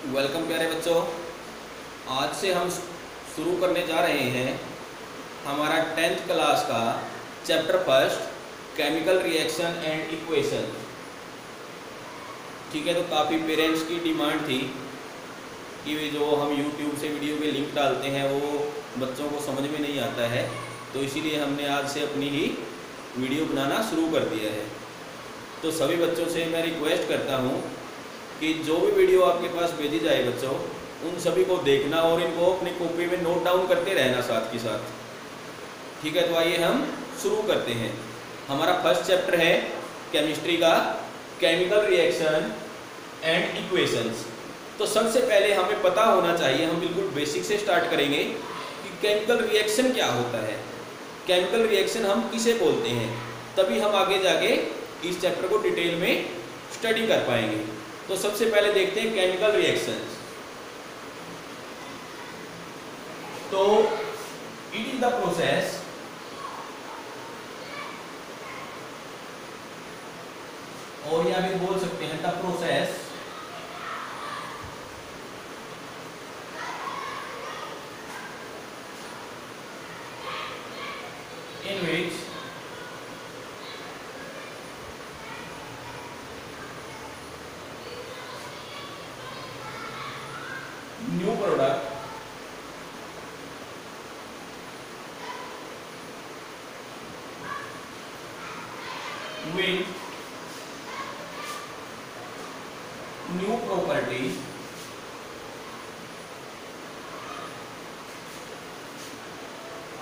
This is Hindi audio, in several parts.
वेलकम प्यारे बच्चों। आज से हम शुरू करने जा रहे हैं हमारा 10th क्लास का chapter first, chemical reaction and equation. ठीक है, तो काफ़ी पेरेंट्स की डिमांड थी कि वे जो हम YouTube से वीडियो के लिंक डालते हैं वो बच्चों को समझ में नहीं आता है, तो इसीलिए हमने आज से अपनी ही वीडियो बनाना शुरू कर दिया है। तो सभी बच्चों से मैं रिक्वेस्ट करता हूँ कि जो भी वीडियो आपके पास भेजी जाए बच्चों, उन सभी को देखना और इनको अपनी कॉपी में नोट डाउन करते रहना साथ के साथ। ठीक है, तो आइए हम शुरू करते हैं। हमारा फर्स्ट चैप्टर है केमिस्ट्री का, केमिकल रिएक्शन एंड इक्वेशंस। तो सबसे पहले हमें पता होना चाहिए, हम बिल्कुल बेसिक से स्टार्ट करेंगे कि केमिकल रिएक्शन क्या होता है, केमिकल रिएक्शन हम किसे बोलते हैं, तभी हम आगे जाके इस चैप्टर को डिटेल में स्टडी कर पाएंगे। तो सबसे पहले देखते हैं केमिकल रिएक्शंस। तो इट इज द प्रोसेस और या भी बोल सकते हैं the process in which new product with new properties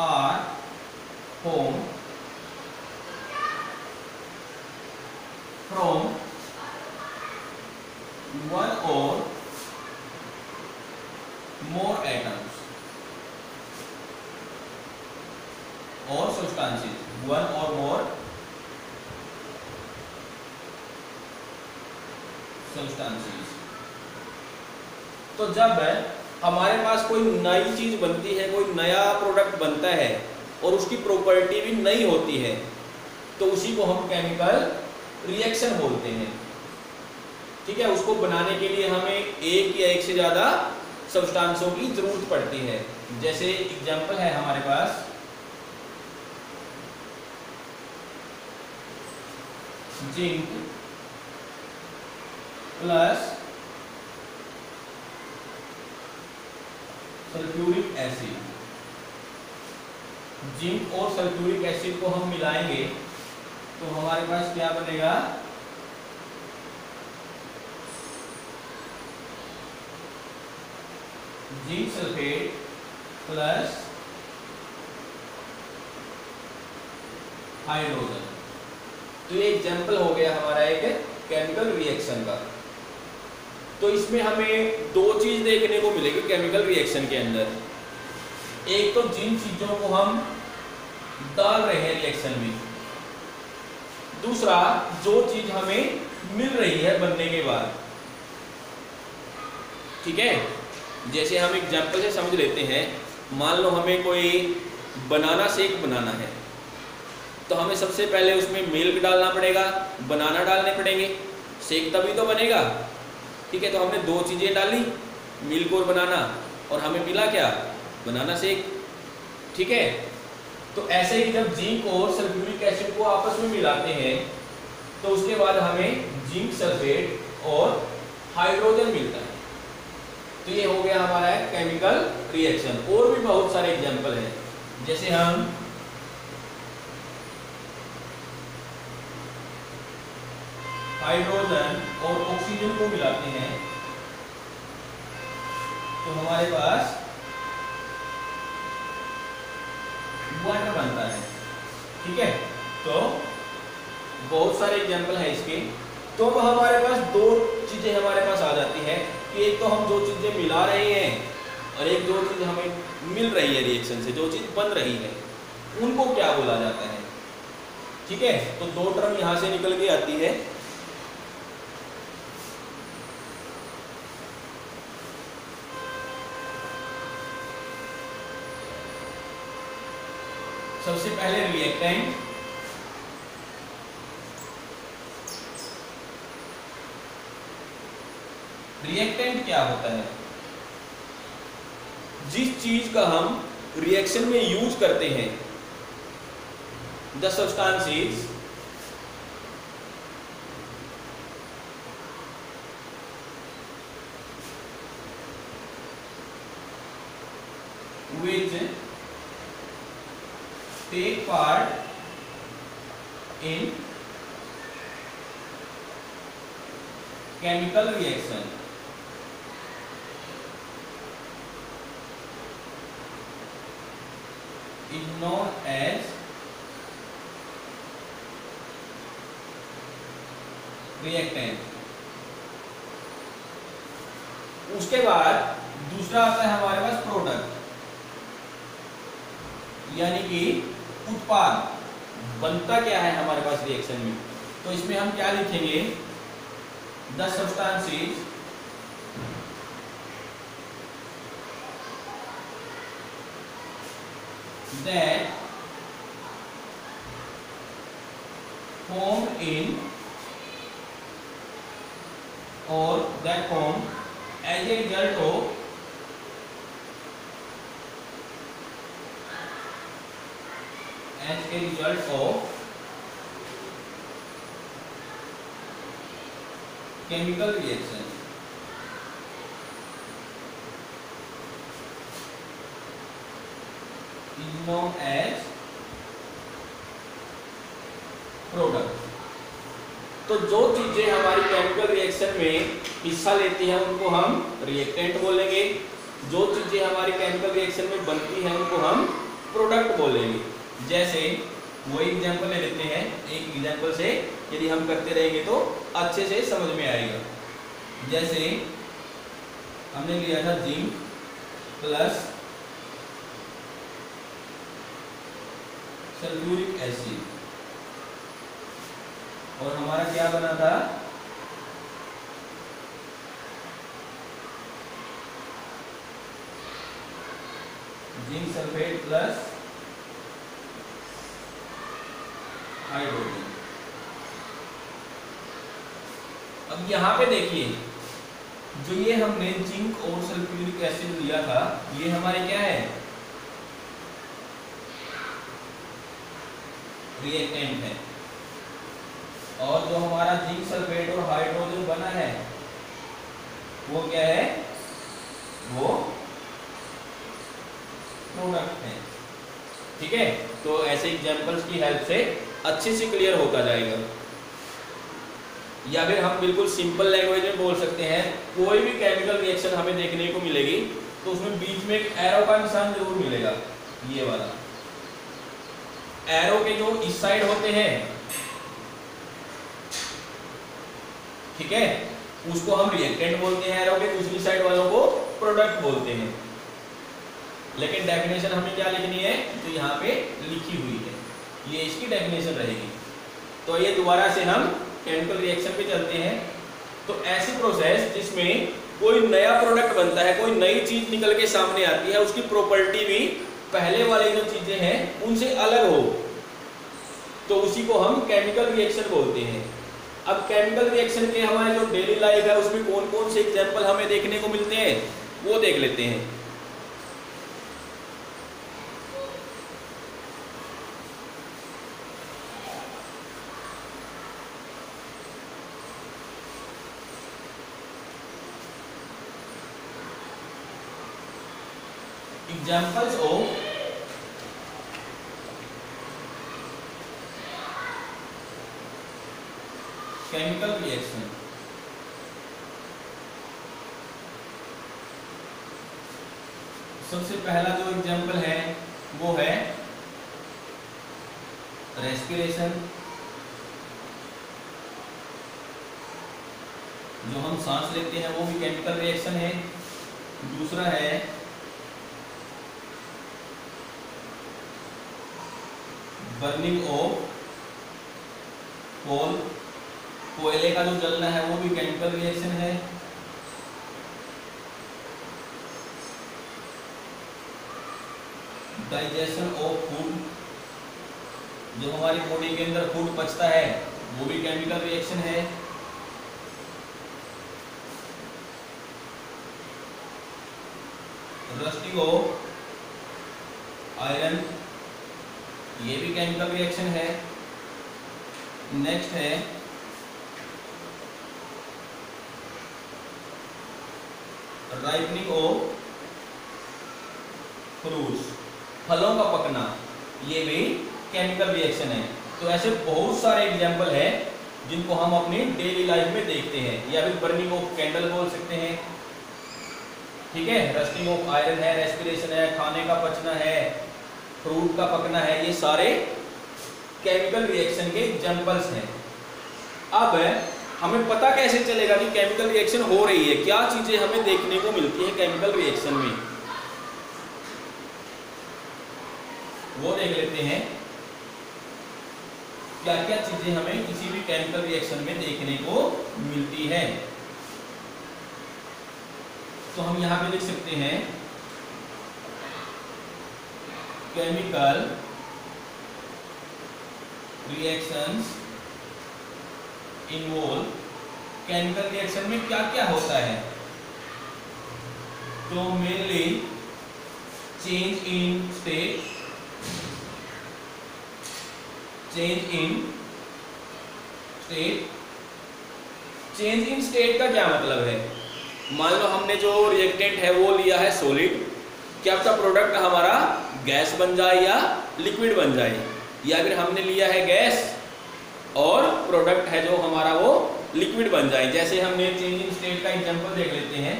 are formed from one or more atoms or substances, one or more substances। तो जब हमारे पास कोई नई चीज बनती है, कोई नया प्रोडक्ट बनता है और उसकी प्रॉपर्टी भी नई होती है, तो उसी को हम केमिकल रिएक्शन बोलते हैं। ठीक है, उसको बनाने के लिए हमें एक या एक से ज्यादा सब्सटेंसों की जरूरत पड़ती है। जैसे एग्जांपल है हमारे पास zinc plus sulphuric acid. Zinc और सल्फ्यूरिक एसिड को हम मिलाएंगे तो हमारे पास क्या बनेगा, जिंक सल्फेट प्लस हाइड्रोजन। तो ये एग्जांपल हो गया हमारा एक केमिकल रिएक्शन का। तो इसमें हमें दो चीज देखने को मिलेगी केमिकल रिएक्शन के अंदर। एक तो जिन चीजों को हम डाल रहे हैं रिएक्शन में, दूसरा जो चीज हमें मिल रही है बनने के बाद। ठीक है, जैसे हम एग्जांपल से समझ लेते हैं। मान लो हमें कोई बनाना शेक बनाना है, तो हमें सबसे पहले उसमें मिल्क डालना पड़ेगा, बनाना डालने पड़ेंगे, शेक तभी तो बनेगा। ठीक है, तो हमने दो चीजें डाली, मिल्क और बनाना, और हमें मिला क्या, बनाना शेक। ठीक है, तो ऐसे ही जब जिंक और सल्फ्यूरिक एसिड को आपस में मिलाते हैं तो उसके बाद हमें जिंक सल्फेट और हाइड्रोजन मिलता है। तो ये हो गया हमारा केमिकल रिएक्शन। और भी बहुत सारे एग्जांपल हैं, जैसे हम हाइड्रोजन और ऑक्सीजन को मिलाते हैं तो हमारे पास वाटर बनता है। ठीक है, तो बहुत सारे एग्जांपल हैं इसके। तो अब हमारे पास दो चीजें हमारे पास आ जाती है कि एक तो हम जो चीजें मिला रहे हैं और एक जो चीज हमें मिल रही है रिएक्शन से, जो चीज बन रही है, उनको क्या बोला जाता है। ठीक है, तो दो टर्म यहां से निकल के आती है। सबसे पहले रिएक्टेंट, रिएक्टेंट क्या होता है? जिस चीज का हम रिएक्शन में यूज करते हैं, the substances which take part in chemical reaction is known as reactant। उसके बाद दूसरा आता है हमारे पास प्रोडक्ट, यानी कि उत्पाद। बनता क्या है हमारे पास रिएक्शन में, तो इसमें हम क्या लिखेंगे? The substances that form in or that form as a result of chemical reaction is known as product. तो जो चीजें हमारी केमिकल रिएक्शन में हिस्सा लेती हैं उनको हम रिएक्टेंट बोलेंगे, जो चीजें हमारी केमिकल रिएक्शन में बनती हैं उनको हम प्रोडक्ट बोलेंगे। जैसे वही एग्जांपल ले लेते हैं, एक एग्जांपल से यदि हम करते रहेंगे तो अच्छे से समझ में आएगा। जैसे हमने लिया था जिंक प्लस सल्फ्यूरिक एसिड और हमारा क्या बना था? Zinc sulphate plus hydrogen. अब यहां पे देखिए, जो ये हमने जिंक और सल्फ्यूरिक एसिड लिया था, ये हमारे क्या है? रिएक्टेंट है। और जो हमारा जिंक सल्फेट और हाइड्रोजन बना है वो क्या है? वो प्रोडक्ट है। ठीक है, तो ऐसे एग्जांपल्स की हेल्प से अच्छे से क्लियर होता जाएगा। या फिर हम बिल्कुल सिंपल लैंग्वेज में बोल सकते हैं, कोई भी केमिकल रिएक्शन हमें देखने को मिलेगी तो उसमें बीच में एक एरो का निशान जरूर मिलेगा, ये वाला। एरो के जो इस साइड होते हैं, ठीक है, उसको हम रिएक्टेंट बोलते हैं, एरो के दूसरी साइड वालों को प्रोडक्ट बोलते हैं। लेकिन डेफिनेशन हमें क्या लिखनी है? तो यहाँ पे लिखी हुई है, ये इसकी डेफिनेशन रहेगी। तो ये दोबारा से हम केमिकल रिएक्शन पे चलते हैं। तो ऐसी प्रोसेस जिसमें कोई नया प्रोडक्ट बनता है, कोई नई चीज निकल के सामने आती है, उसकी प्रॉपर्टी भी पहले वाली जो चीजें हैं उनसे अलग हो, तो उसी को हम केमिकल रिएक्शन बोलते हैं। अब केमिकल रिएक्शन के हमारे जो डेली लाइफ है उसमें कौन कौन से एग्जाम्पल हमें देखने को मिलते हैं वो देख लेते हैं। Examples of chemical reaction। सबसे पहला जो एग्जाम्पल है वो है रेस्पिरेशन, जो हम सांस लेते हैं वो भी केमिकल रिएक्शन है। दूसरा है बर्निंग ऑफ कोल, कोयले का जो जलना है वो भी केमिकल रिएक्शन है। डाइजेशन ऑफ फूड, जो हमारी बॉडी के अंदर फूड पचता है वो भी केमिकल रिएक्शन है। रस्टिंग ऑफ आयरन, ये भी केमिकल रिएक्शन है। नेक्स्ट है राइपनिंग ऑफ फ्रूट्स, फलों का पकना, ये भी केमिकल रिएक्शन है। तो ऐसे बहुत सारे एग्जाम्पल है जिनको हम अपनी डेली लाइफ में देखते हैं। या फिर बर्निंग ऑफ कैंडल बोल सकते हैं, ठीक है, रस्टिंग ऑफ आयरन है, रेस्पिरेशन है, खाने का पचना है, फ्रूट का पकना है, ये सारे केमिकल रिएक्शन के एग्जाम्पल्स हैं। अब हमें पता कैसे चलेगा कि केमिकल रिएक्शन हो रही है, क्या चीजें हमें देखने को मिलती है केमिकल रिएक्शन में, वो देख लेते हैं। क्या क्या चीजें हमें किसी भी केमिकल रिएक्शन में देखने को मिलती है। तो हम यहां पे लिख सकते हैं chemical reactions involve, chemical reaction में क्या क्या होता है। तो mainly change in state, change in state, change in state का क्या मतलब है। मान लो हमने जो रिएक्टेंट है वो लिया है सॉलिड, क्या आपका प्रोडक्ट हमारा गैस बन जाए या लिक्विड बन जाए, या फिर हमने लिया है गैस और प्रोडक्ट है जो हमारा वो लिक्विड बन जाए। जैसे हमने चेंज इन स्टेट का एग्जांपल देख लेते हैं,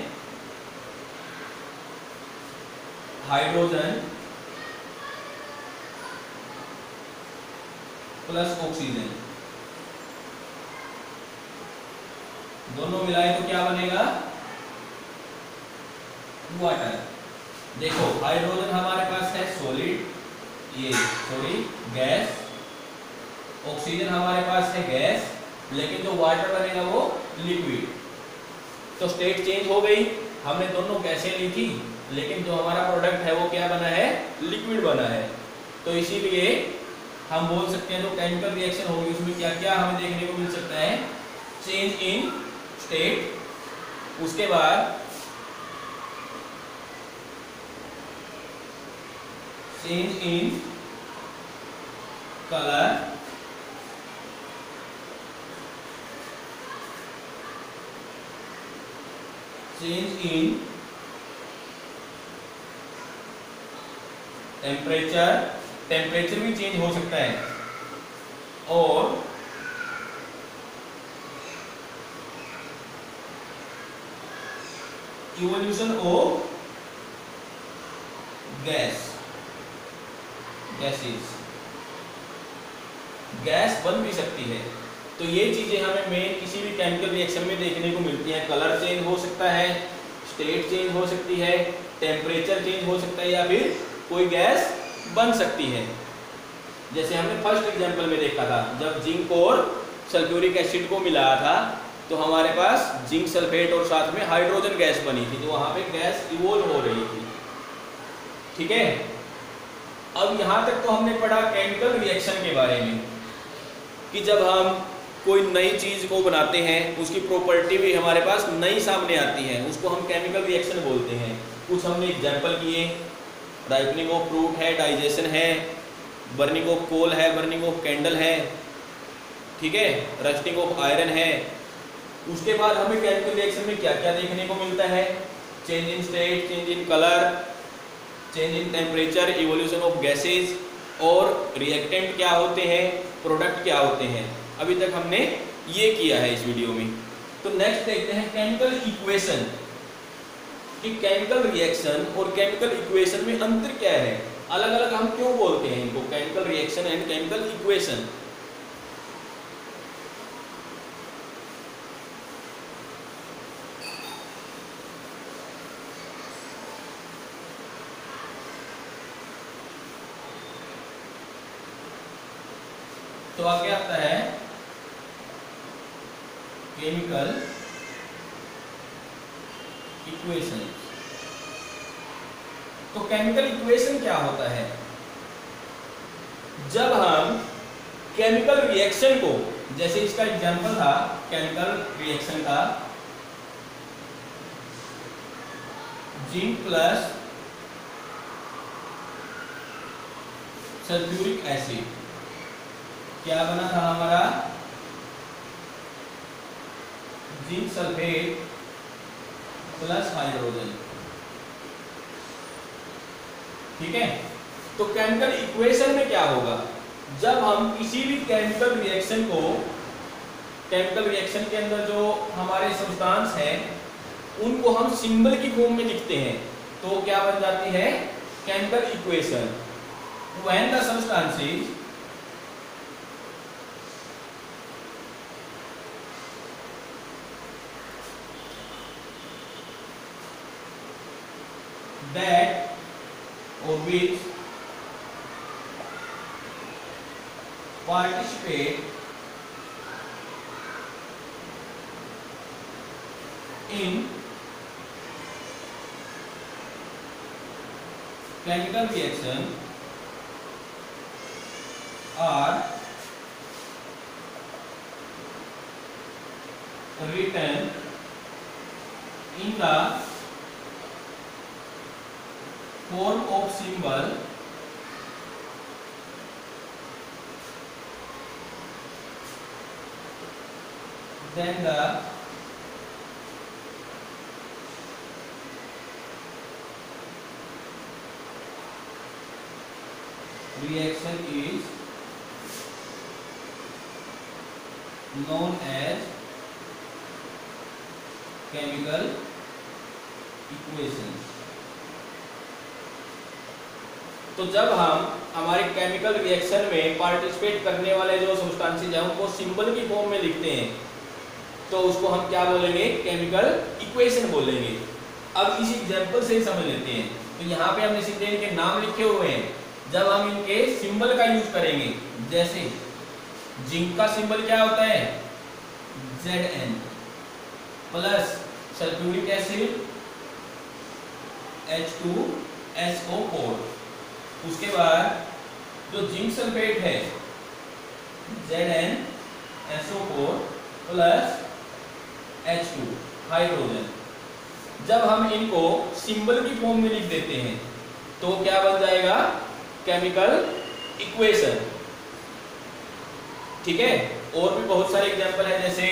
हाइड्रोजन प्लस ऑक्सीजन, दोनों मिलाए तो क्या बनेगा, वाटर। देखो हाइड्रोजन हमारे पास है सॉलिड, ये सॉरी गैस, ऑक्सीजन हमारे पास है गैस, लेकिन जो वाटर बनेगा वो लिक्विड। तो स्टेट चेंज हो गई, हमने दोनों गैसें ली थी, लेकिन जो हमारा प्रोडक्ट है वो क्या बना है, लिक्विड बना है। तो इसीलिए हम बोल सकते हैं जो केमिकल रिएक्शन होगी उसमें क्या क्या हमें देखने को मिल सकता है, चेंज इन स्टेट, उसके बाद change in colour, change in temperature, temperature भी चेंज हो सकता है, और evolution of gas, gases, gas बन भी सकती है। तो ये चीजें हमें मेन किसी भी केमिकल रिएक्शन में देखने को मिलती हैं। कलर चेंज हो सकता है, स्टेट चेंज हो सकती है, टेम्परेचर चेंज हो सकता है, या फिर कोई गैस बन सकती है। जैसे हमने फर्स्ट एग्जांपल में देखा था, जब जिंक और सल्फ्यूरिक एसिड को मिलाया था तो हमारे पास जिंक सल्फेट और साथ में हाइड्रोजन गैस बनी थी, तो वहां पे गैस इवोल्व हो रही थी, ठीक है। अब यहां तक तो हमने पढ़ा केमिकल रिएक्शन के बारे में, कि जब हम कोई नई चीज को बनाते हैं उसकी प्रॉपर्टी भी हमारे पास नई सामने आती है, उसको हम केमिकल रिएक्शन बोलते हैं। कुछ हमने एग्जांपल किए, राइपनिंग ऑफ फ्रूट है, डाइजेशन है, बर्निंग ऑफ कोल है, बर्निंग ऑफ कैंडल है, ठीक है, रस्टिंग ऑफ आयरन है। उसके बाद हमें केमिकल रिएक्शन में क्या क्या देखने को मिलता है, change in state, change in colour, change in temperature, evolution of gases, और रिएक्टेंट क्या होते हैं, प्रोडक्ट क्या होते हैं। अभी तक हमने ये किया है इस वीडियो में। तो नेक्स्ट देखते हैं केमिकल इक्वेशन, कि केमिकल रिएक्शन और केमिकल इक्वेशन में अंतर क्या है, अलग अलग हम क्यों बोलते हैं इनको, chemical reaction and chemical equation. तो आगे आता है केमिकल इक्वेशन। तो केमिकल इक्वेशन क्या होता है, जब हम केमिकल रिएक्शन को, जैसे इसका एग्जांपल था केमिकल रिएक्शन का, जिंक प्लस सल्फ्यूरिक एसिड, क्या बना था हमारा जिंक सल्फेट प्लस हाइड्रोजन। ठीक है, तो केमिकल इक्वेशन में क्या होगा, जब हम किसी भी केमिकल रिएक्शन को, केमिकल रिएक्शन के अंदर जो हमारे सब्सटेंस हैं उनको हम सिंबल की फॉर्म में लिखते हैं, तो क्या बन जाती है chemical equation. When the substances that or which participate in chemical reaction are written in the form of symbol then the reaction is known as chemical equation। तो जब हम हमारे केमिकल रिएक्शन में पार्टिसिपेट करने वाले जो सब्सटेंसेस हैं उनको सिंबल की फॉर्म में लिखते हैं तो उसको हम क्या बोलेंगे, केमिकल इक्वेशन बोलेंगे। अब इस एग्जांपल से ही समझ लेते हैं। तो यहाँ पे हमने सीधे इनके नाम लिखे हुए हैं, जब हम इनके सिंबल का यूज करेंगे, जैसे जिंक का सिंबल क्या होता है Zn plus sulphuric acid H2SO4, उसके बाद जो जिंक सल्फेट है ZnSO4 प्लस H2 हाइड्रोजन। जब हम इनको सिंबल की फॉर्म में लिख देते हैं तो क्या बन जाएगा, केमिकल इक्वेशन। ठीक है, और भी बहुत सारे एग्जांपल है, जैसे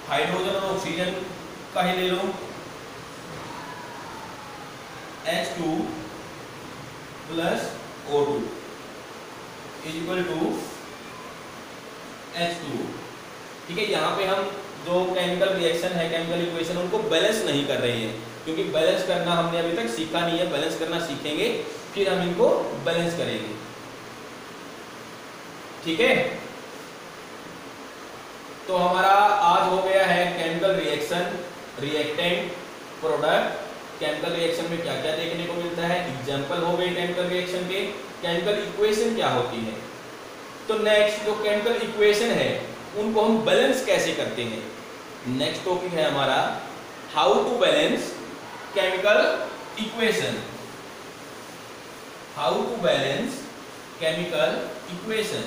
हाइड्रोजन और ऑक्सीजन का ही ले लो, H2 plus O2 is equal to H2। ठीक है, यहाँ पे हम जो केमिकल रिएक्शन है, केमिकल इक्वेशन, उनको बैलेंस नहीं कर रहे हैं, क्योंकि बैलेंस करना हमने अभी तक सीखा नहीं है। बैलेंस करना सीखेंगे फिर हम इनको बैलेंस करेंगे। ठीक है, तो हमारा आज हो गया है chemical reaction, reactant, product. Chemical reaction में क्या क्या देखने को मिलता है, एग्जांपल हो गए केमिकल रिएक्शन के, केमिकल इक्वेशन क्या होती है। तो नेक्स्ट जो केमिकल इक्वेशन है उनको हम बैलेंस कैसे करते हैं, नेक्स्ट टॉपिक है हमारा how to balance chemical equation. How to balance chemical equation.